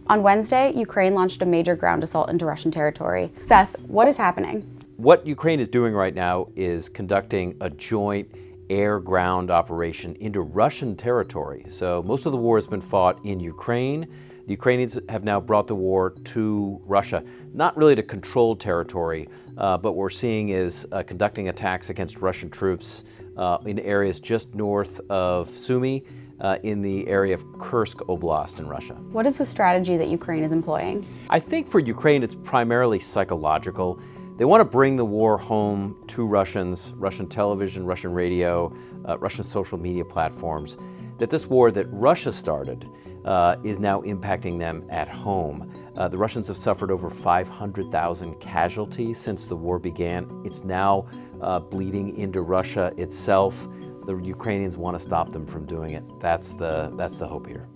On Wednesday, Ukraine launched a major ground assault into Russian territory. Seth, what is happening? What Ukraine is doing right now is conducting a joint air-ground operation into Russian territory. So most of the war has been fought in Ukraine. The Ukrainians have now brought the war to Russia, not really to control territory, but what we're seeing is conducting attacks against Russian troops in areas just north of Sumy, in the area of Kursk Oblast in Russia. What is the strategy that Ukraine is employing? I think for Ukraine it's primarily psychological. They want to bring the war home to Russians, Russian television, Russian radio, Russian social media platforms, that this war that Russia started is now impacting them at home. The Russians have suffered over 500,000 casualties since the war began. It's now bleeding into Russia itself. The Ukrainians want to stop them from doing it. That's the hope here.